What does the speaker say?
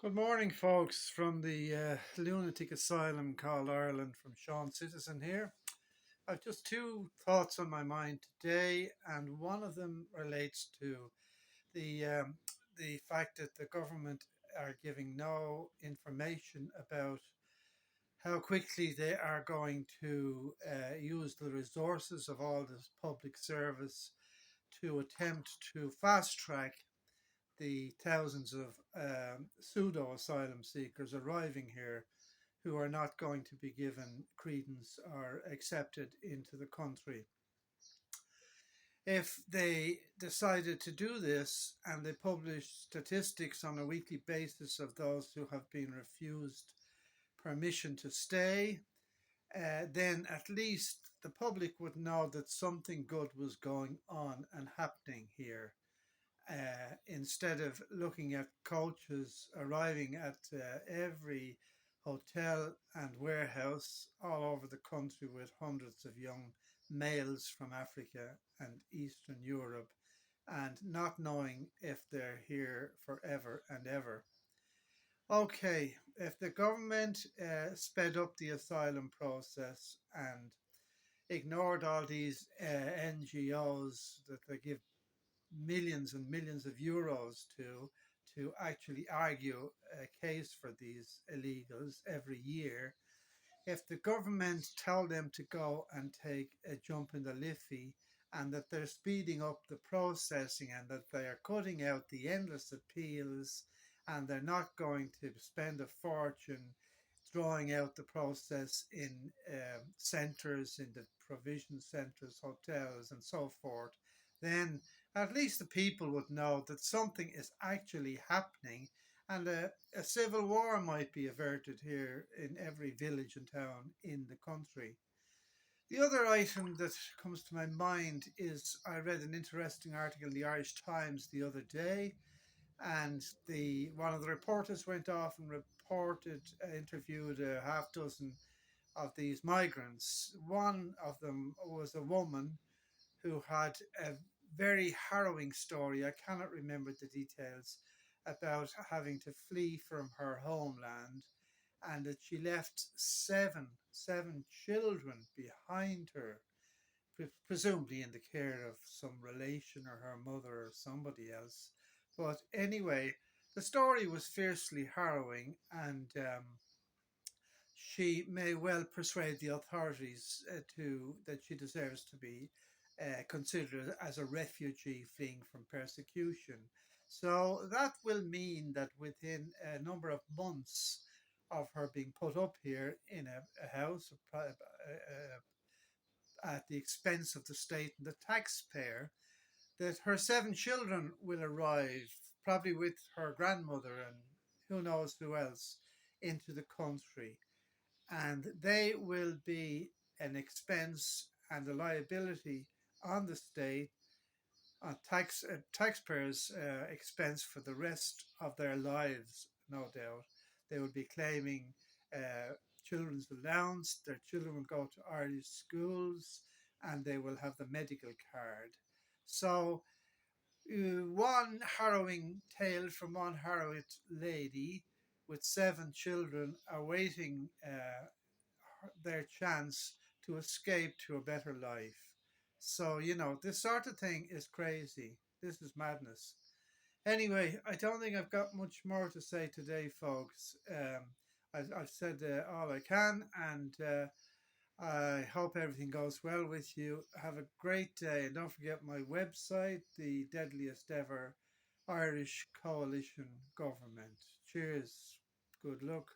Good morning, folks, from the lunatic asylum called Ireland, from Sean Citizen here. I've just two thoughts on my mind today, and one of them relates to the um, the fact that the government are giving no information about how quickly they are going to use the resources of all this public service to attempt to fast track the thousands of pseudo asylum seekers arriving here who are not going to be given credence or accepted into the country. If they decided to do this and they publish statistics on a weekly basis of those who have been refused permission to stay, then at least the public would know that something good was going on and happening here. Instead of looking at coaches arriving at every hotel and warehouse all over the country with hundreds of young males from Africa and Eastern Europe and not knowing if they're here forever and ever. Okay, if the government sped up the asylum process and ignored all these NGOs that they give millions and millions of euros to actually argue a case for these illegals every year. If the government tell them to go and take a jump in the Liffey and that they're speeding up the processing and that they are cutting out the endless appeals and they're not going to spend a fortune drawing out the process in centres, in the provision centres, hotels, and so forth, then at least the people would know that something is actually happening and a civil war might be averted here in every village and town in the country. The other item that comes to my mind is I read an interesting article in the Irish Times the other day, and the one of the reporters went off and interviewed a half dozen of these migrants. One of them was a woman who had a very harrowing story. I cannot remember the details about having to flee from her homeland and that she left seven children behind her, presumably in the care of some relation or her mother or somebody else. But anyway, the story was fiercely harrowing, and she may well persuade the authorities to that she deserves to be considered as a refugee fleeing from persecution. So that will mean that within a number of months of her being put up here in a house at the expense of the state and the taxpayer, that her seven children will arrive, probably with her grandmother and who knows who else, into the country, and they will be an expense and a liability on the state, on taxpayers' expense for the rest of their lives. No doubt, they will be claiming uh, children's allowance. Their children will go to Irish schools, and they will have the medical card. So, one harrowing tale from one harrowed lady with seven children awaiting their chance to escape to a better life. So, this sort of thing is crazy. This is madness. Anyway, I don't think I've got much more to say today, folks. I've said all I can, and I hope everything goes well with you. Have a great day, and don't forget my website, the deadliest ever Irish coalition government. Cheers. Good luck.